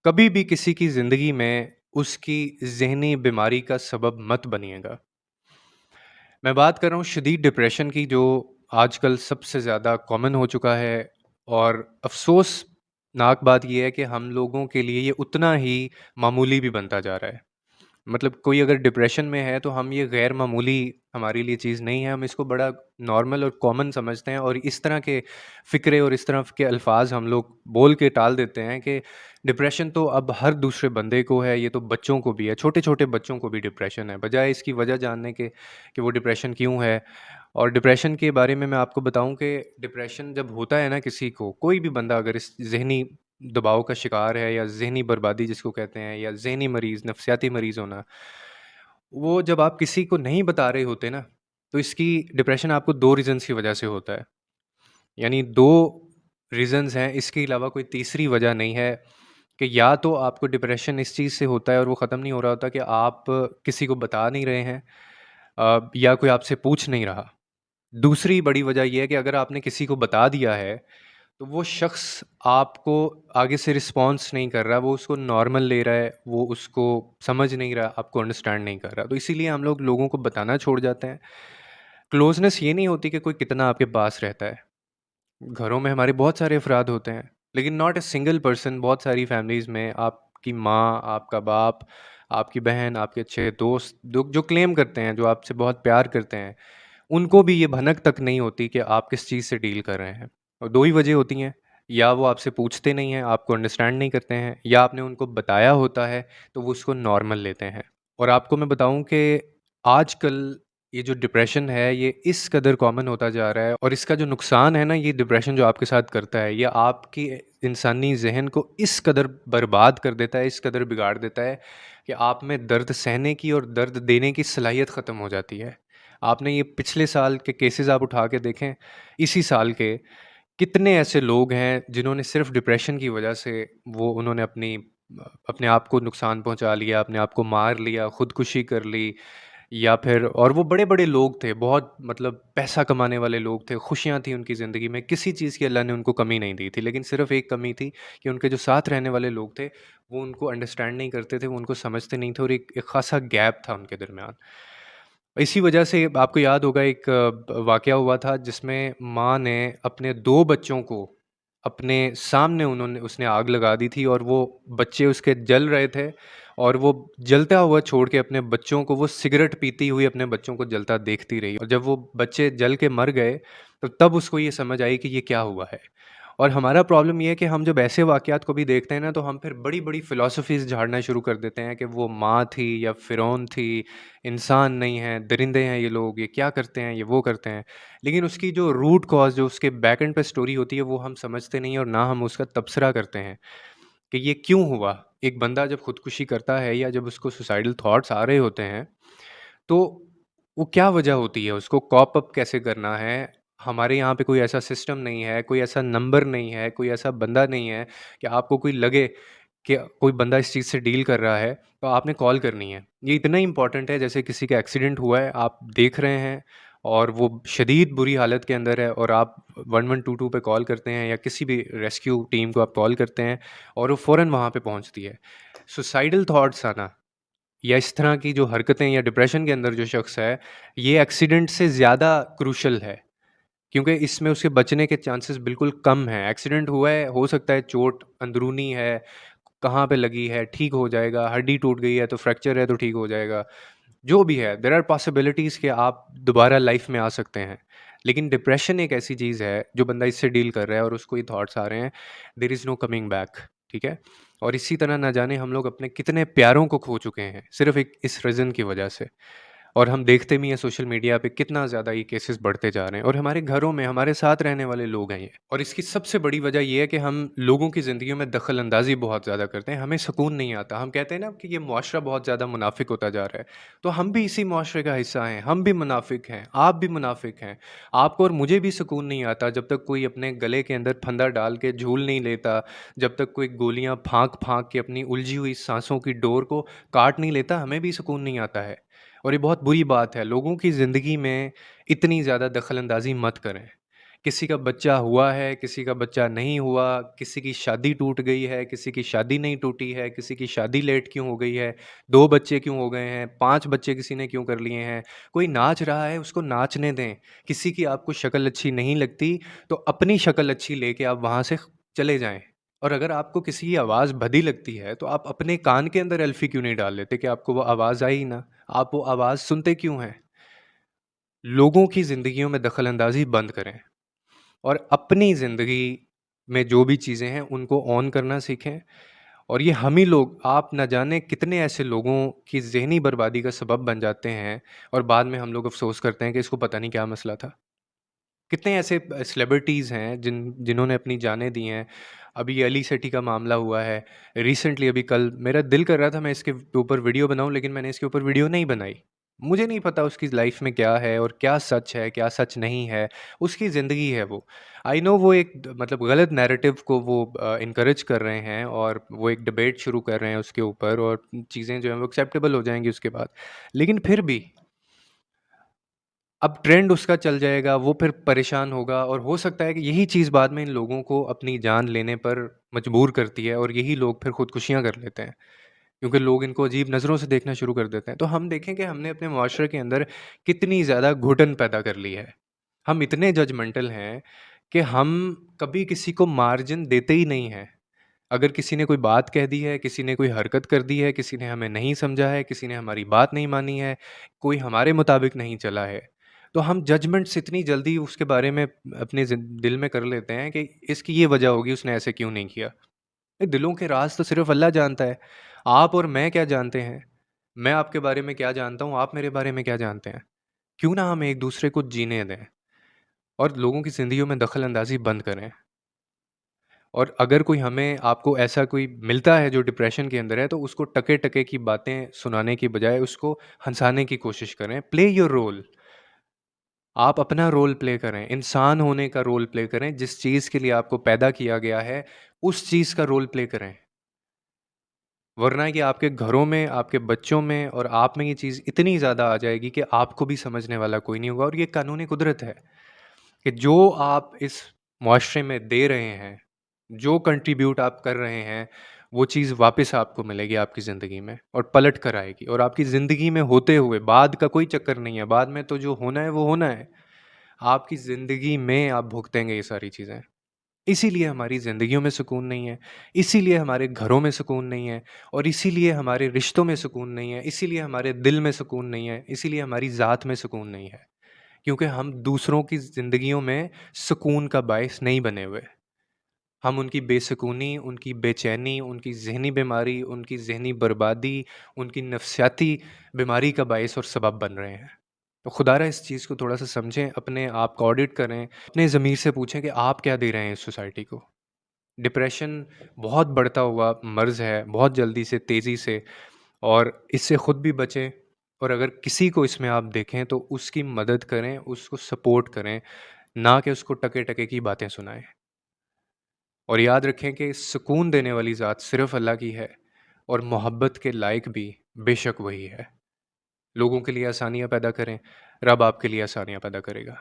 कभी भी किसी की ज़िंदगी में उसकी ज़हनी बीमारी का सबब मत बनिएगा। मैं बात कर रहा हूँ शदीद डिप्रेशन की, जो आजकल सबसे ज़्यादा कॉमन हो चुका है। और अफ़सोसनाक बात ये है कि हम लोगों के लिए ये उतना ही मामूली भी बनता जा रहा है। मतलब कोई अगर डिप्रेशन में है तो हम ये गैर मामूली हमारे लिए चीज़ नहीं है, हम इसको बड़ा नॉर्मल और कॉमन समझते हैं, और इस तरह के फ़िक्रे और इस तरह के अल्फाज हम लोग बोल के टाल देते हैं कि डिप्रेशन तो अब हर दूसरे बंदे को है, ये तो बच्चों को भी है, छोटे छोटे बच्चों को भी डिप्रेशन है, बजाय इसकी वजह जानने के कि वो डिप्रेशन क्यों है। और डिप्रेशन के बारे में मैं आपको बताऊं कि डिप्रेशन जब होता है ना, किसी को, कोई भी बंदा अगर इस जहनी दबाव का शिकार है, या ज़हनी बर्बादी जिसको कहते हैं, या ज़हनी मरीज़, नफ़सियाती मरीज़ होना, वो जब आप किसी को नहीं बता रहे होते ना, तो इसकी डिप्रेशन आपको 2 रीज़न्स की वजह से होता है। यानी 2 रीज़न्स हैं, इसके अलावा कोई तीसरी वजह नहीं है कि या तो आपको डिप्रेशन इस चीज़ से होता है और वो ख़त्म नहीं हो रहा होता कि आप किसी को बता नहीं रहे हैं, या कोई आपसे पूछ नहीं रहा। दूसरी बड़ी वजह ये है कि अगर आपने किसी को बता दिया है, तो वो शख़्स आपको आगे से रिस्पॉन्स नहीं कर रहा, वो उसको नॉर्मल ले रहा है, वो उसको समझ नहीं रहा, आपको अंडरस्टैंड नहीं कर रहा। तो इसीलिए हम लोग लोगों को बताना छोड़ जाते हैं। क्लोज़नेस ये नहीं होती कि कोई कितना आपके पास रहता है। घरों में हमारे बहुत सारे अफ़राद होते हैं, लेकिन नॉट अ सिंगल पर्सन। बहुत सारी फैमिलीज़ में आपकी माँ, आपका बाप, आपकी बहन, आपके अच्छे दोस्त, जो जो क्लेम करते हैं, जो आपसे बहुत प्यार करते हैं, उनको भी ये भनक तक नहीं होती कि आप किस चीज़ से डील कर रहे हैं। और 2 ही वजह होती हैं, या वो आपसे पूछते नहीं हैं, आपको अंडरस्टैंड नहीं करते हैं, या आपने उनको बताया होता है, तो वो उसको नॉर्मल लेते हैं। और आपको मैं बताऊँ कि आजकल ये जो डिप्रेशन है, ये इस कदर कॉमन होता जा रहा है, और इसका जो नुकसान है ना, ये डिप्रेशन जो आपके साथ करता है, ये आपकी इंसानी ज़हन को इस कदर बर्बाद कर देता है, इस कदर बिगाड़ देता है कि आप में दर्द सहने की और दर्द देने की सलाहियत ख़त्म हो जाती है। आपने ये पिछले साल के केसेज़ आप उठा के देखें, इसी साल के कितने ऐसे लोग हैं जिन्होंने सिर्फ़ डिप्रेशन की वजह से वो उन्होंने अपने आप को नुकसान पहुँचा लिया, अपने आप को मार लिया, खुदकुशी कर ली, या फिर, और वो बड़े-बड़े लोग थे, बहुत मतलब पैसा कमाने वाले लोग थे, खुशियाँ थी उनकी ज़िंदगी में, किसी चीज़ की अल्लाह ने उनको कमी नहीं दी थी। लेकिन सिर्फ़ एक कमी थी कि उनके जो साथ रहने वाले लोग थे, वो उनको अंडरस्टैंड नहीं करते थे, वो उनको समझते नहीं थे, और एक एक ख़ासा गैप था उनके दरमियान। इसी वजह से आपको याद होगा, एक वाक़या हुआ था जिसमें माँ ने अपने 2 बच्चों को अपने सामने उन्होंने उसने आग लगा दी थी, और वो बच्चे उसके जल रहे थे, और वो जलता हुआ छोड़ के अपने बच्चों को, वो सिगरेट पीती हुई अपने बच्चों को जलता देखती रही, और जब वो बच्चे जल के मर गए, तो तब उसको ये समझ आई कि ये क्या हुआ है। और हमारा प्रॉब्लम ये है कि हम जब ऐसे वाक़यात को भी देखते हैं ना, तो हम फिर बड़ी-बड़ी फ़िलॉसफ़ीज़ झाड़ना शुरू कर देते हैं कि वो माँ थी या फ़िरौन थी, इंसान नहीं हैं, दरिंदे हैं ये लोग, ये क्या करते हैं, ये वो करते हैं। लेकिन उसकी जो रूट कॉज़, जो उसके बैक एंड पे स्टोरी होती है, वो हम समझते नहीं हैं, और ना हम उसका तबसरा करते हैं कि ये क्यों हुआ। एक बंदा जब खुदकुशी करता है, या जब उसको सुसाइडल थॉट्स आ रहे होते हैं, तो वो क्या वजह होती है, उसको कॉप अप कैसे करना है। हमारे यहाँ पे कोई ऐसा सिस्टम नहीं है, कोई ऐसा नंबर नहीं है, कोई ऐसा बंदा नहीं है कि आपको कोई लगे कि कोई बंदा इस चीज़ से डील कर रहा है, तो आपने कॉल करनी है। ये इतना इम्पोर्टेंट है, जैसे किसी का एक्सीडेंट हुआ है, आप देख रहे हैं, और वो शदीद बुरी हालत के अंदर है, और आप 1122 पे कॉल करते हैं, या किसी भी रेस्क्यू टीम को आप कॉल करते हैं, और वो फ़ौरन वहाँ पे पहुँचती है। सुसाइडल थॉट्स आना, या इस तरह की जो हरकतें, या डिप्रेशन के अंदर जो शख्स है, ये एक्सीडेंट से ज़्यादा क्रूशल है, क्योंकि इसमें उसके बचने के चांसेस बिल्कुल कम हैं। एक्सीडेंट हुआ है, हो सकता है चोट अंदरूनी है, कहाँ पे लगी है, ठीक हो जाएगा, हड्डी टूट गई है तो फ्रैक्चर है तो ठीक हो जाएगा। जो भी है, देयर आर पॉसिबिलिटीज़ कि आप दोबारा लाइफ में आ सकते हैं। लेकिन डिप्रेशन एक ऐसी चीज़ है, जो बंदा इससे डील कर रहा है और उसको ये थॉट्स आ रहे हैं, there is no coming back, ठीक है? और इसी तरह ना जाने हम लोग अपने कितने प्यारों को खो चुके हैं, सिर्फ़ एक इस रीज़न की वजह से। और हम देखते भी हैं सोशल मीडिया पे कितना ज़्यादा ये केसेस बढ़ते जा रहे हैं, और हमारे घरों में हमारे साथ रहने वाले लोग हैं ये। और इसकी सबसे बड़ी वजह ये है कि हम लोगों की ज़िंदगियों में दखल अंदाज़ी बहुत ज़्यादा करते हैं, हमें सुकून नहीं आता। हम कहते हैं ना कि ये मुआशरा बहुत ज़्यादा मुनाफिक होता जा रहा है, तो हम भी इसी मुआशरे का हिस्सा हैं, हम भी मुनाफिक हैं, आप भी मुनाफिक हैं। आपको और मुझे भी सुकून नहीं आता जब तक कोई अपने गले के अंदर फंदा डाल के झूल नहीं लेता, जब तक कोई गोलियां फांक फांक के अपनी उलझी हुई सांसों की डोर को काट नहीं लेता, हमें भी सुकून नहीं आता है। और ये बहुत बुरी बात है, लोगों की ज़िंदगी में इतनी ज़्यादा दखल अंदाज़ी मत करें। किसी का बच्चा हुआ है, किसी का बच्चा नहीं हुआ, किसी की शादी टूट गई है, किसी की शादी नहीं टूटी है, किसी की शादी लेट क्यों हो गई है, 2 बच्चे क्यों हो गए हैं, 5 बच्चे किसी ने क्यों कर लिए हैं, कोई नाच रहा है उसको नाचने दें। किसी की आपको शक्ल अच्छी नहीं लगती, तो अपनी शक्ल अच्छी लेके आप वहाँ से चले जाएँ। और अगर आपको किसी की आवाज़ भद्दी लगती है, तो आप अपने कान के अंदर एल्फ़ी क्यों नहीं डाल लेते कि आपको वो आवाज़ आए ही ना? आप वो आवाज़ सुनते क्यों हैं? लोगों की ज़िंदगियों में दखल-अंदाज़ी बंद करें और अपनी ज़िंदगी में जो भी चीज़ें हैं, उनको ऑन करना सीखें। और ये हम ही लोग, आप ना जाने कितने ऐसे लोगों की ज़हनी बर्बादी का सबब बन जाते हैं और बाद में हम लोग अफ़सोस करते हैं कि इसको पता नहीं क्या मसला था। कितने ऐसे सेलिब्रिटीज़ हैं जिन्होंने अपनी जानें दी हैं। अभी अली सेठी का मामला हुआ है। रिसेंटली अभी कल मेरा दिल कर रहा था मैं इसके ऊपर वीडियो बनाऊँ, लेकिन मैंने इसके ऊपर वीडियो नहीं बनाई। मुझे नहीं पता उसकी लाइफ़ में क्या है और क्या सच है, क्या सच नहीं है। उसकी ज़िंदगी है वो। आई नो वो एक मतलब गलत नैरेटिव को वो एनकरेज कर रहे हैं और वो एक डिबेट शुरू कर रहे हैं उसके ऊपर और चीज़ें जो हैं वो एक्सेप्टेबल हो जाएँगी उसके बाद। लेकिन फिर भी अब ट्रेंड उसका चल जाएगा, वो फिर परेशान होगा और हो सकता है कि यही चीज़ बाद में इन लोगों को अपनी जान लेने पर मजबूर करती है और यही लोग फिर खुदकुशियाँ कर लेते हैं, क्योंकि लोग इनको अजीब नज़रों से देखना शुरू कर देते हैं। तो हम देखें कि हमने अपने मुआशरे के अंदर कितनी ज़्यादा घुटन पैदा कर ली है। हम इतने जजमेंटल हैं कि हम कभी किसी को मार्जिन देते ही नहीं हैं। अगर किसी ने कोई बात कह दी है, किसी ने कोई हरकत कर दी है, किसी ने हमें नहीं समझा है, किसी ने हमारी बात नहीं मानी है, कोई हमारे मुताबिक नहीं चला है, तो हम जजमेंट्स इतनी जल्दी उसके बारे में अपने दिल में कर लेते हैं कि इसकी ये वजह होगी, उसने ऐसे क्यों नहीं किया। ये दिलों के राज तो सिर्फ अल्लाह जानता है। आप और मैं क्या जानते हैं? मैं आपके बारे में क्या जानता हूँ, आप मेरे बारे में क्या जानते हैं? क्यों ना हम एक दूसरे को जीने दें और लोगों की ज़िंदगियों में दखल अंदाजी बंद करें। और अगर कोई हमें आपको ऐसा कोई मिलता है जो डिप्रेशन के अंदर है, तो उसको टके-टके की बातें सुनाने की बजाय उसको हँसाने की कोशिश करें। Play your role. आप अपना रोल प्ले करें, इंसान होने का रोल प्ले करें, जिस चीज़ के लिए आपको पैदा किया गया है, उस चीज़ का रोल प्ले करें। वरना कि आपके घरों में, आपके बच्चों में और आप में ये चीज़ इतनी ज़्यादा आ जाएगी कि आपको भी समझने वाला कोई नहीं होगा और ये कानूनी कुदरत है कि जो आप इस मुआशरे में दे रहे हैं, जो कंट्रीब्यूट आप कर रहे हैं, वो चीज़ वापस आपको मिलेगी आपकी ज़िंदगी में और पलट कर आएगी और आपकी ज़िंदगी में होते हुए बाद का कोई चक्कर नहीं है, बाद में तो जो होना है वो होना है। आपकी ज़िंदगी में आप भुगतेंगे ये सारी चीज़ें। इसीलिए हमारी ज़िंदगियों में सुकून नहीं है, इसीलिए हमारे घरों में सुकून नहीं है और इसीलिए हमारे रिश्तों में सुकून नहीं है, इसीलिए हमारे दिल में सुकून नहीं है, इसीलिए हमारी ज़ात में सुकून नहीं है। क्योंकि हम दूसरों की ज़िंदगियों में सुकून का बायस नहीं बने हुए। हम उनकी बेसुकूनी, उनकी बेचैनी, उनकी ज़हनी बीमारी, उनकी ज़हनी बर्बादी, उनकी नफ़सियाती बीमारी का बायस और सबब बन रहे हैं। तो खुदारा इस चीज़ को थोड़ा-सा समझें, अपने आप को ऑडिट करें, अपने ज़मीर से पूछें कि आप क्या दे रहे हैं इस सोसाइटी को? डिप्रेशन बहुत बढ़ता हुआ मर्ज़ है, बहुत जल्दी से, तेज़ी से, और इससे खुद भी बचें और अगर किसी को इसमें आप देखें तो उसकी मदद करें, उसको सपोर्ट करें, ना कि उसको टके-टके की बातें सुनाएँ। और याद रखें कि सुकून देने वाली ज़ात सिर्फ़ अल्लाह की है और मोहब्बत के लायक भी बेशक वही है। लोगों के लिए आसानियाँ पैदा करें, रब आपके लिए आसानियाँ पैदा करेगा।